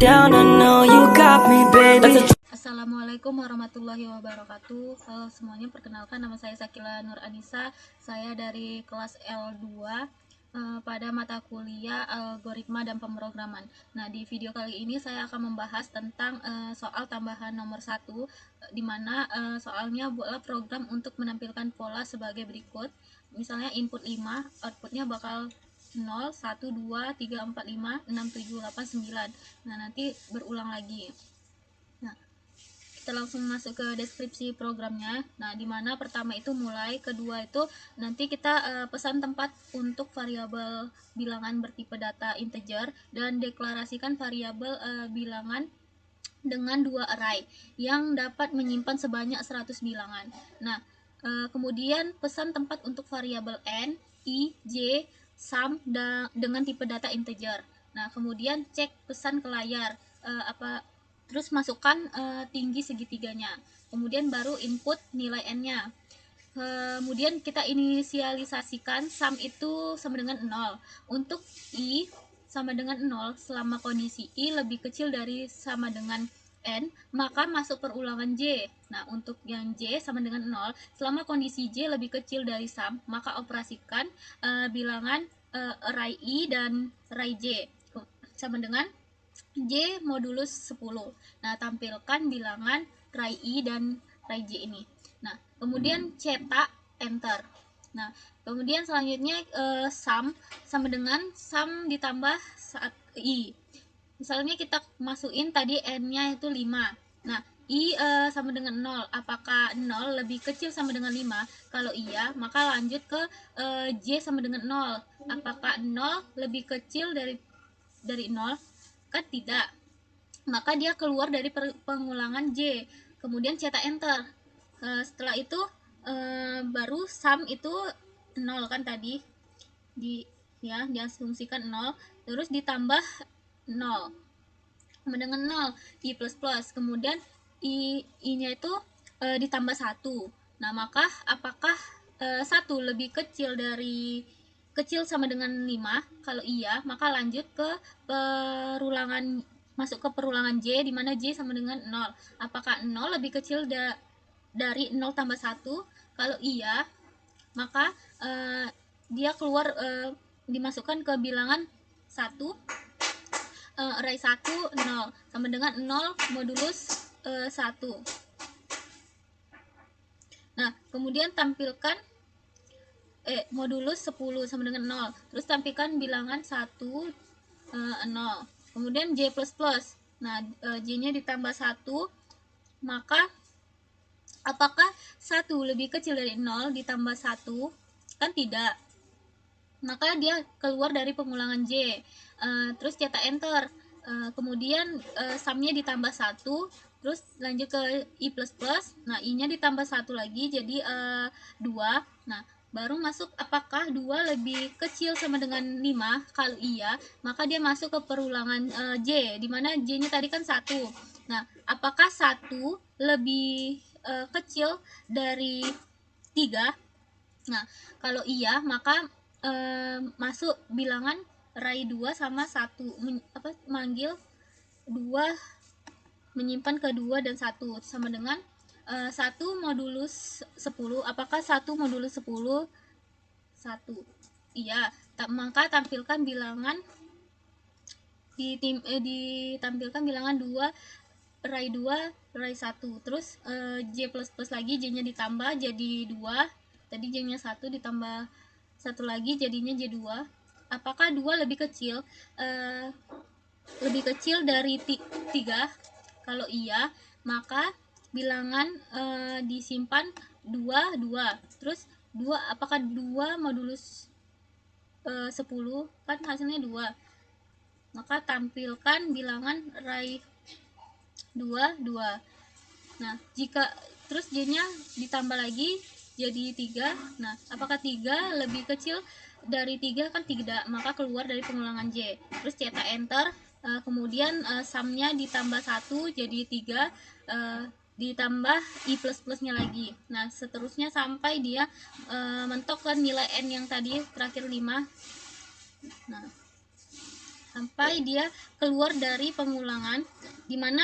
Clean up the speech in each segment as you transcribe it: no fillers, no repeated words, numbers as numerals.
down, I know you got me, baby. Assalamualaikum warahmatullahi wabarakatuh. Halo semuanya, perkenalkan nama saya Sakila Nur Anissa. Saya dari kelas L2 pada mata kuliah algoritma dan pemrograman. Nah, di video kali ini saya akan membahas tentang soal tambahan nomor 1, di mana soalnya buatlah program untuk menampilkan pola sebagai berikut. Misalnya input 5, outputnya bakal 0, 1, 2, 3, 4, 5, 6, 7, 8, 9. Nah, nanti berulang lagi. Nah, kita langsung masuk ke deskripsi programnya. Nah, dimana pertama itu mulai, kedua itu nanti kita pesan tempat untuk variabel bilangan bertipe data integer dan deklarasikan variabel bilangan dengan 2 array yang dapat menyimpan sebanyak 100 bilangan. Nah, kemudian pesan tempat untuk variabel n, i, j, sum dengan tipe data integer. Nah, kemudian cek pesan ke layar, terus masukkan tinggi segitiganya. Kemudian baru input nilai n-nya. Kemudian kita inisialisasikan sum itu sama dengan 0. Untuk i sama dengan 0 selama kondisi i lebih kecil dari sama dengan n, maka masuk perulangan j. Nah, untuk yang j sama dengan 0 selama kondisi j lebih kecil dari sum, maka operasikan bilangan array i dan array j sama dengan j modulus 10. Nah, tampilkan bilangan array i dan array j ini. Nah, kemudian cetak enter. Nah, kemudian selanjutnya sum sama dengan sum ditambah saat i. Misalnya kita masukin tadi n-nya itu 5. Nah, i sama dengan 0. Apakah 0 lebih kecil sama dengan 5? Kalau iya, maka lanjut ke j sama dengan 0. Apakah 0 lebih kecil dari 0? Kan tidak. Maka dia keluar dari pengulangan j. Kemudian cetak enter. Setelah itu baru sum itu 0 kan tadi. Diasumsikan 0, terus ditambah 0 sama dengan 0 i plus plus, kemudian i-nya itu ditambah 1. Nah, maka apakah 1 lebih kecil sama dengan 5? Kalau iya, maka lanjut ke masuk ke perulangan j, di mana j sama dengan 0. Apakah 0 lebih kecil dari 0 tambah 1? Kalau iya, maka dia keluar dimasukkan ke bilangan 1, array 1, 0 sama dengan 0 modulus 1. Nah, kemudian tampilkan modulus 10 sama dengan 0. Terus tampilkan bilangan 1, 0. Kemudian j plus plus. Nah, j-nya ditambah 1, maka apakah 1 lebih kecil dari 0 ditambah 1? Kan tidak. Maka dia keluar dari pengulangan j. Terus cetak enter. Kemudian sumnya ditambah 1, terus lanjut ke i plus plus. Nah, i-nya ditambah 1 lagi jadi 2. Nah, baru masuk apakah 2 lebih kecil sama dengan 5? Kalau iya, maka dia masuk ke perulangan j, dimana j-nya tadi kan 1. Nah, apakah 1 lebih kecil dari 3? Nah, kalau iya, maka masuk bilangan array 2 sama 1, manggil 2, menyimpan ke 2 dan 1 sama dengan 1 modulus 10. Apakah 1 modulus 10? 1. Iya, maka tampilkan bilangan ditampilkan bilangan 2 array 2 array 1. Terus j plus plus lagi, j-nya ditambah jadi 2. Tadi j-nya 1 ditambah 1 lagi jadinya j2. Apakah 2 lebih kecil dari 3? Kalau iya, maka bilangan disimpan 2, 2. Terus 2, apakah 2 modulus 10? Kan hasilnya 2. Maka tampilkan bilangan array 2, 2. Nah, jika terus j-nya ditambah lagi jadi 3. Nah, apakah 3 lebih kecil dari 3? Kan tidak, maka keluar dari pengulangan j. Terus cetak enter. Kemudian sumnya ditambah 1 jadi 3, ditambah i plus plusnya lagi. Nah, seterusnya sampai dia mentok ke nilai n yang tadi terakhir 5. Nah, sampai dia keluar dari pengulangan, dimana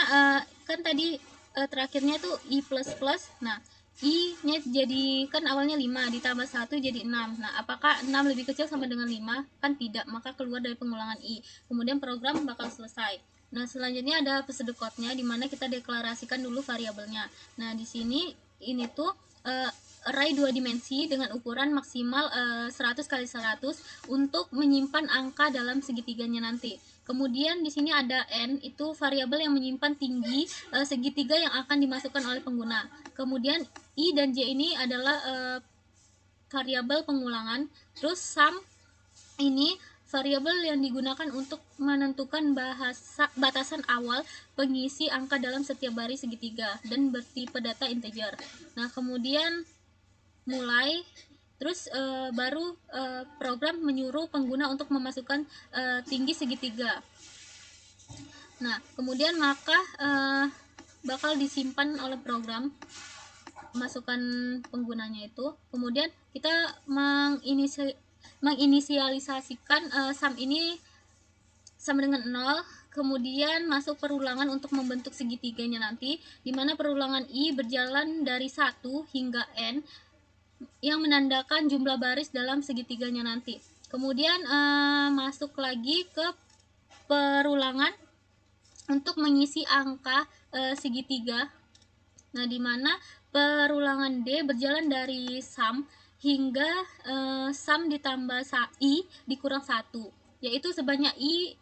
kan tadi terakhirnya tuh i plus plus. Nah, i nya jadi kan awalnya 5 ditambah 1 jadi 6. Nah, apakah 6 lebih kecil sama dengan 5? Kan tidak, maka keluar dari pengulangan i. Kemudian program bakal selesai. Nah, selanjutnya ada pseudocode-nya, dimana kita deklarasikan dulu variabelnya. Nah, di sini ini tuh array 2 dimensi dengan ukuran maksimal 100 kali 100 untuk menyimpan angka dalam segitiganya nanti. Kemudian di sini ada n, itu variabel yang menyimpan tinggi segitiga yang akan dimasukkan oleh pengguna. Kemudian i dan j ini adalah variabel pengulangan. Terus sum ini variabel yang digunakan untuk menentukan batasan awal pengisi angka dalam setiap baris segitiga dan bertipe data integer. Nah, kemudian mulai terus baru program menyuruh pengguna untuk memasukkan tinggi segitiga. Nah, kemudian maka bakal disimpan oleh program masukan penggunanya itu. Kemudian kita menginisialisasikan sum ini sama dengan 0. Kemudian masuk perulangan untuk membentuk segitiganya nanti, dimana perulangan i berjalan dari 1 hingga n yang menandakan jumlah baris dalam segitiganya nanti. Kemudian masuk lagi ke perulangan untuk mengisi angka segitiga. Nah, dimana perulangan D berjalan dari sum hingga sum ditambah i dikurang 1, yaitu sebanyak i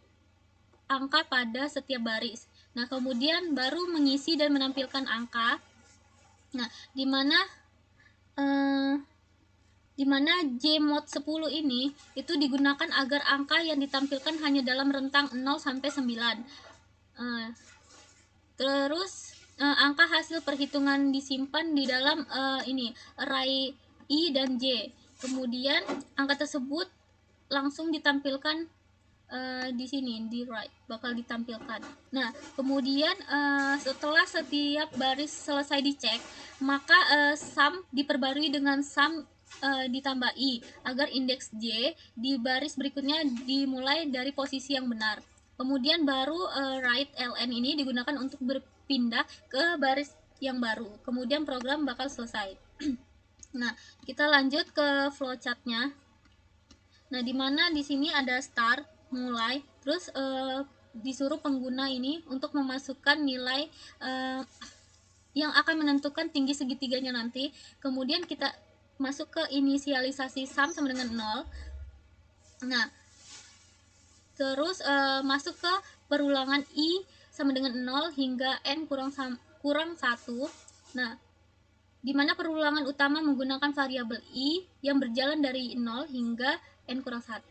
angka pada setiap baris. Nah, kemudian baru mengisi dan menampilkan angka. Nah, dimana Jmod 10 ini itu digunakan agar angka yang ditampilkan hanya dalam rentang 0 sampai 9. Terus angka hasil perhitungan disimpan di dalam array i dan j. Kemudian angka tersebut langsung ditampilkan di sini, di right, bakal ditampilkan. Nah, kemudian setelah setiap baris selesai dicek, maka sum diperbarui dengan sum ditambah i agar indeks j di baris berikutnya dimulai dari posisi yang benar. Kemudian baru write ln ini digunakan untuk berpindah ke baris yang baru. Kemudian program bakal selesai. Nah, kita lanjut ke flowchartnya. Nah, dimana di sini ada start, mulai, terus disuruh pengguna ini untuk memasukkan nilai yang akan menentukan tinggi segitiganya nanti. Kemudian kita masuk ke inisialisasi sum sama dengan 0. Nah, terus masuk ke perulangan i sama dengan 0 hingga n kurang 1. Nah, dimana perulangan utama menggunakan variabel i yang berjalan dari 0 hingga n kurang 1.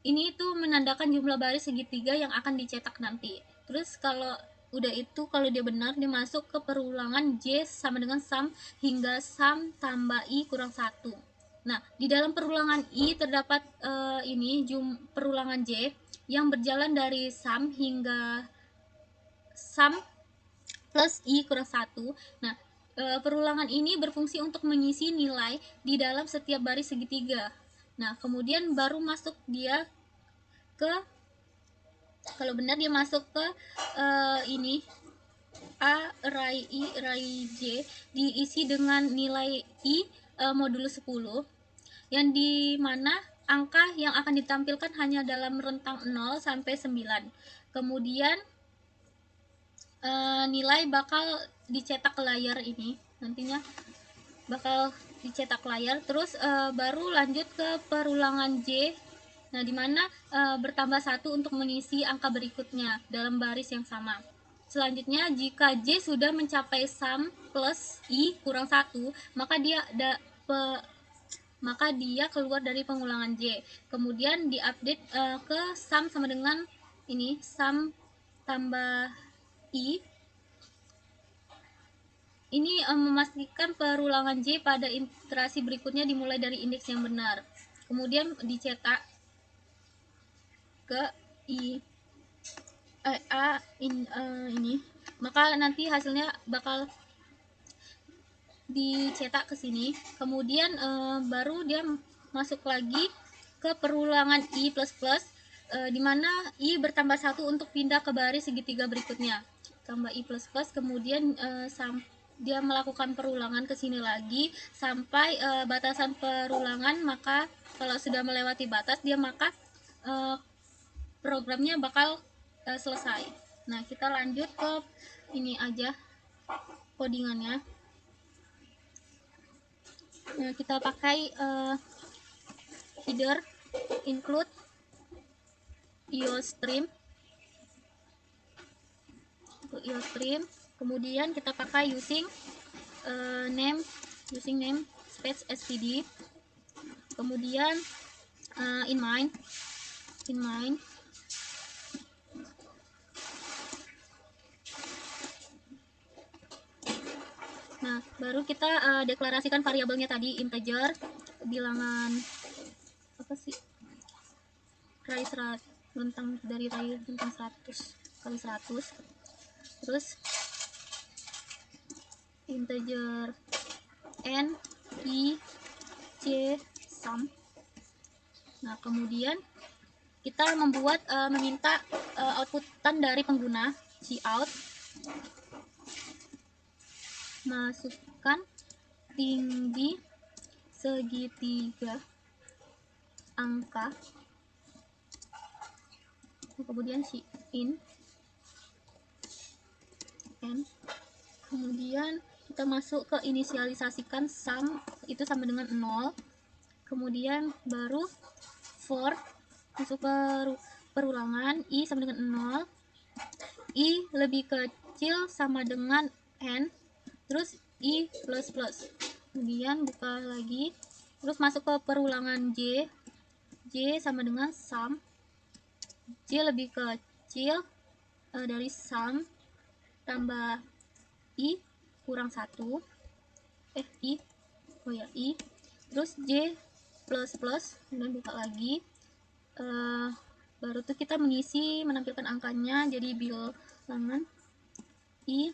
Ini itu menandakan jumlah baris segitiga yang akan dicetak nanti. Terus kalau udah itu, kalau dia benar, dia masuk ke perulangan j sama dengan sum hingga sum tambah i kurang 1. Nah, di dalam perulangan i terdapat perulangan j yang berjalan dari sum hingga sum plus i kurang 1. Nah, perulangan ini berfungsi untuk mengisi nilai di dalam setiap baris segitiga. Nah, kemudian baru masuk dia ke, kalau benar dia masuk ke array i, array j diisi dengan nilai i modulus 10, yang dimana angka yang akan ditampilkan hanya dalam rentang 0 sampai 9. Kemudian nilai bakal dicetak ke layar ini, nantinya bakal dicetak layar. Terus baru lanjut ke perulangan j. Nah, dimana bertambah 1 untuk mengisi angka berikutnya dalam baris yang sama. Selanjutnya, jika j sudah mencapai sum plus i kurang 1, maka dia keluar dari pengulangan j. Kemudian diupdate ke sum sama dengan ini, sum tambah i. Ini memastikan perulangan j pada iterasi berikutnya dimulai dari indeks yang benar. Kemudian dicetak ke ini, maka nanti hasilnya bakal dicetak ke sini. Kemudian baru dia masuk lagi ke perulangan i plus plus. dimana I bertambah 1 untuk pindah ke baris segitiga berikutnya. Tambah I plus plus, kemudian dia melakukan perulangan ke sini lagi sampai batasan perulangan, maka kalau sudah melewati batas maka programnya bakal selesai. Nah, kita lanjut ke ini aja codingannya. Nah, kita pakai header include IOStream, kemudian kita pakai using name space std, kemudian in main. Nah, baru kita deklarasikan variabelnya tadi, integer, bilangan apa sih, rentang dari rentang 100 kali 100, terus integer n i c sum. Nah, kemudian kita meminta outputan dari pengguna, cout, masukkan tinggi segitiga angka, kemudian in n, kemudian kita masuk ke inisialisasikan sum itu sama dengan 0, kemudian baru for masuk ke perulangan I sama dengan 0, I lebih kecil sama dengan n, terus I plus plus, kemudian buka lagi, terus masuk ke perulangan J sama dengan sum, J lebih kecil dari sum tambah I kurang 1, I, terus J plus plus, kemudian buka lagi, baru tuh kita menampilkan angkanya, jadi bilangan I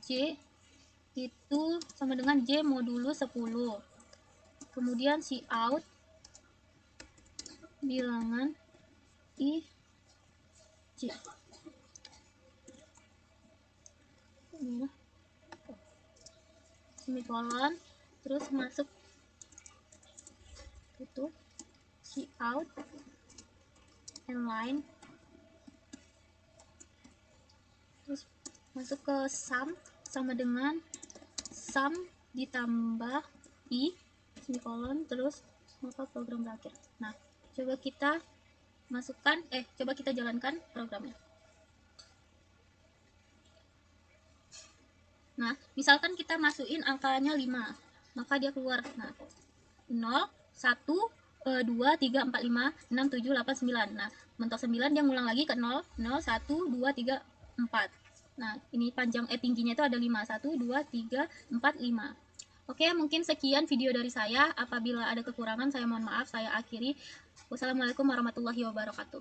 J itu sama dengan J modulus 10, kemudian cout bilangan I J semikolon, terus masuk itu cout line, terus masuk ke sum sama dengan sum ditambah I semikolon, terus maka program berakhir. Nah, coba kita jalankan programnya. Nah, misalkan kita masukin angkanya 5, maka dia keluar. Nah, 0, 1, 2, 3, 4, 5, 6, 7, 8, 9. Nah, mentok 9 dia ngulang lagi ke 0, 0, 1, 2, 3, 4. Nah, ini tingginya itu ada 5, 1, 2, 3, 4, 5. Oke, mungkin sekian video dari saya. Apabila ada kekurangan, saya mohon maaf, saya akhiri. Wassalamualaikum warahmatullahi wabarakatuh.